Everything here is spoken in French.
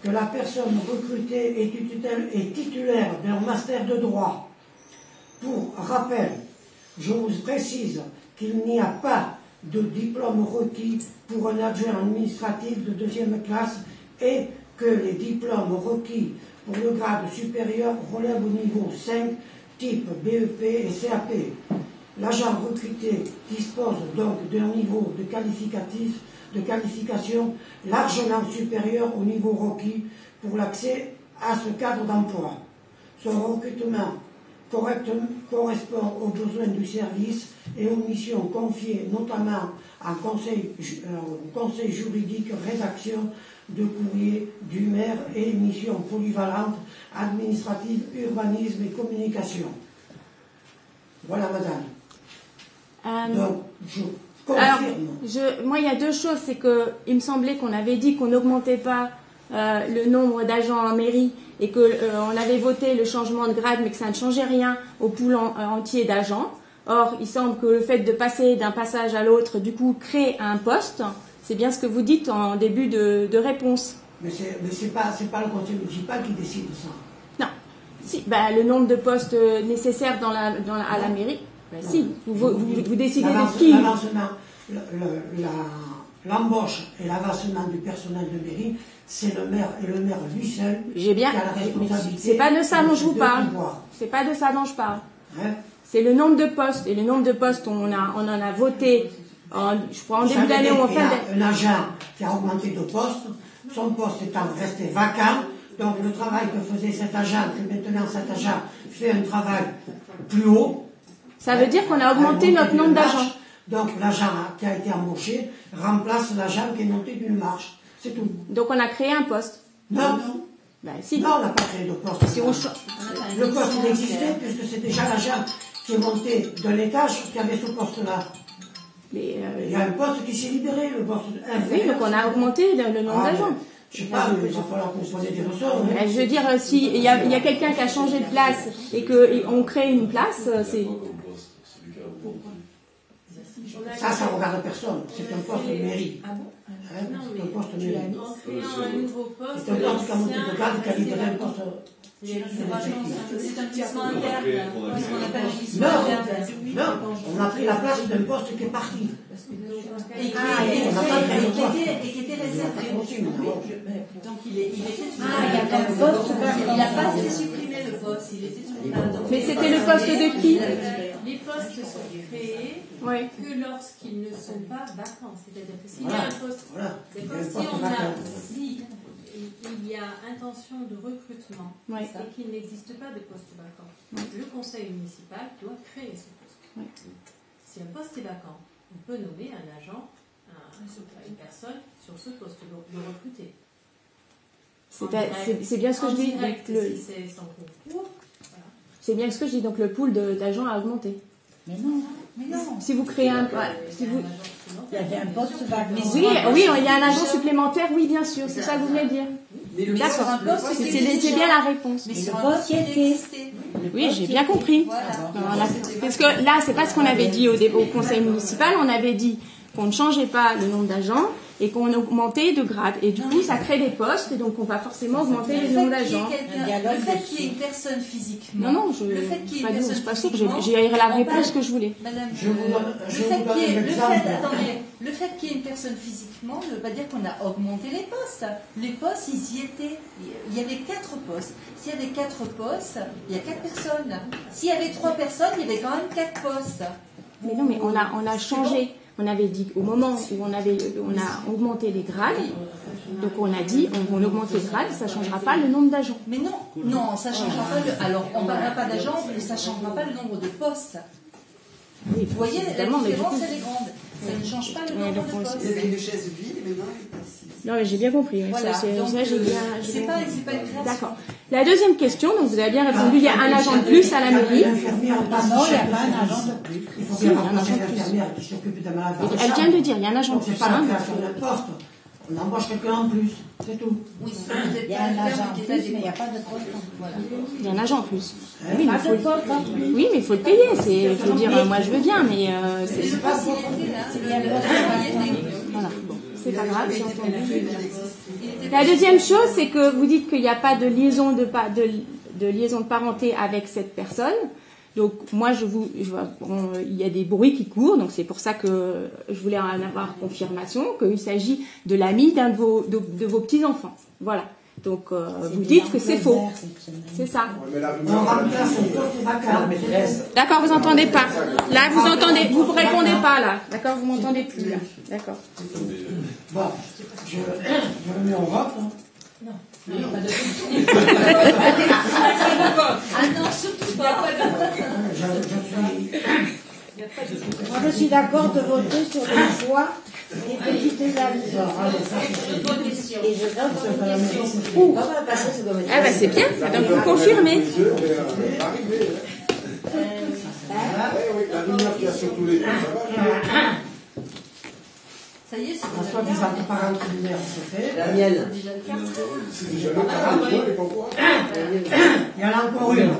que la personne recrutée est titulaire d'un master de droit. Pour rappel, je vous précise qu'il n'y a pas de diplôme requis pour un adjoint administratif de 2e classe et que les diplômes requis pour le grade supérieur relèvent au niveau 5, type BEP et CAP. L'agent recruté dispose donc d'un niveau de qualification largement supérieur au niveau requis pour l'accès à ce cadre d'emploi. Son recrutement correspond aux besoins du service et aux missions confiées, notamment en conseil juridique, rédaction de courrier du maire et missions polyvalentes, administratives, urbanisme et communication. Voilà, madame. Donc, je confirme. Moi, il y a deux choses. C'est qu'il me semblait qu'on avait dit qu'on n'augmentait pas le nombre d'agents en mairie et qu'on avait voté le changement de grade, mais que ça ne changeait rien au pool entier d'agents. Or, il semble que le fait de passer d'un passage à l'autre, du coup, crée un poste. C'est bien ce que vous dites en début de réponse. Mais c'est pas le conseil municipal qui décide de ça. Non. Si, le nombre de postes nécessaires à la mairie, si. Vous décidez de qui. L'embauche et l'avancement du personnel de mairie, c'est le maire et le maire lui seul qui a la responsabilité. C'est pas de ça dont je vous parle. C'est pas de ça dont je parle. Hein? C'est le nombre de postes. Et le nombre de postes, on en a voté, je crois, en début d'année ou en fin d'année. Un agent qui a augmenté de poste, son poste étant resté vacant, donc le travail que faisait cet agent, que maintenant cet agent fait un travail plus haut. Ça veut dire qu'on a augmenté notre nombre d'agents. Donc l'agent qui a été embauché remplace l'agent qui est monté d'une marche. C'est tout. Donc on a créé un poste. Non. Si. Non, on n'a pas créé de poste. Le poste il existait puisque c'est déjà l'agent qui est monté de l'étage qui avait ce poste-là. Il y a un poste qui s'est libéré, le poste inférieur. Oui, donc on a augmenté le nombre d'agents. Je ne sais pas, il va falloir qu'on pose des ressorts. Je veux dire, s'il y a quelqu'un qui a changé de place et qu'on crée une place, c'est... Ça ne regarde personne. C'est un poste de mairie. Ah bon? C'est un poste de mairie. En créant un nouveau poste, c'est un poste qui a monté de garde, qui a libéré un poste. C'est un glissement interne. Non, on a pris la place d'un poste qui est parti. Et qui était réservé. Donc il était il n'a pas été supprimé le poste, il était supprimé. Mais c'était le poste de qui? Les postes sont créés que lorsqu'ils ne sont pas vacants. C'est-à-dire que s'il y a un poste, si il y a intention de recrutement et qu'il n'existe pas de poste vacant, le conseil municipal doit créer ce poste. Si un poste est vacant, on peut nommer un agent, une personne sur ce poste, le recruter. C'est bien ce que je dis. C'est sans concours. C'est bien ce que je dis. Donc le pool d'agents a augmenté. Mais non. Si vous créez un... Il y avait un poste vacant. Oui, il y a un agent supplémentaire, oui, bien sûr. C'est ça que vous voulez dire. D'accord. C'est bien la réponse. Mais sur un poste qui existait. Oui, j'ai bien compris. Parce que là, c'est pas ce qu'on avait dit au conseil municipal. On avait dit qu'on ne changeait pas le nombre d'agents et qu'on augmentait de grade. Et du coup, ça crée des postes et donc on va forcément augmenter le nombre d'agents. Le fait qu'il y ait une personne physiquement. Non, je ne suis pas sûre que j'ai la réponse que je voulais. Madame, le fait qu'il y ait une personne physiquement ne veut pas dire qu'on a augmenté les postes. Les postes, ils y étaient. Il y avait 4 postes. S'il y avait 4 postes, il y a 4 personnes. S'il y avait 3 personnes, il y avait quand même 4 postes. Mais non, mais on a changé. On avait dit qu'au moment où on a augmenté les grades, donc on a dit on augmente les grades, ça ne changera pas le nombre d'agents. Mais non, ça ne changera pas alors on ne parlera pas d'agents, mais ça ne changera pas le nombre de postes. Oui, vous voyez, la différence elle est grande. Ça ne change pas le nombre de postes. Il y avait une chaise vide et maintenant il est assis. Non, mais j'ai bien compris. Voilà, c'est pas une création. D'accord. La deuxième question, donc vous avez bien répondu, il y a un agent de plus à la mairie. Non, il n'y a pas un agent de plus. Il faut bien remplacer l'infirmière qui s'occupe d'un malade. Elle vient de dire, il y a un agent de plus. C'est pas la création d'un poste. On embauche quelqu'un en plus, c'est tout. Oui, il y a un agent en plus, mais il n'y a pas de poste. Voilà. Il y a un agent en plus. Oui, mais il faut le payer. Je veux dire, moi je veux bien, mais c'est pas possible. Voilà. Bon, c'est pas grave, j'ai entendu. Il était La deuxième chose, c'est que vous dites qu'il n'y a pas de liaison de liaison de parenté avec cette personne. Donc moi, il y a des bruits qui courent, donc c'est pour ça que je voulais en avoir confirmation qu'il s'agit de l'ami d'un de vos petits enfants. Voilà. Donc vous dites que c'est faux. C'est ça. D'accord, vous entendez pas. Là, vous entendez, vous répondez pas là. D'accord, vous m'entendez plus là. D'accord. Bon, je le mets en vote. Non. Ah non, surtout pas. Moi, je suis d'accord de voter sur le choix des petites amies. Et je donne Ah bah c'est bien, donc vous confirmez. La lumière qu'il y a sur tous les deux, ça va. Ça y est, c'est Soit des antéparents culinaires, c'est fait. Daniel. C'est déjà le cas, mais pourquoi? Il y en a encore une.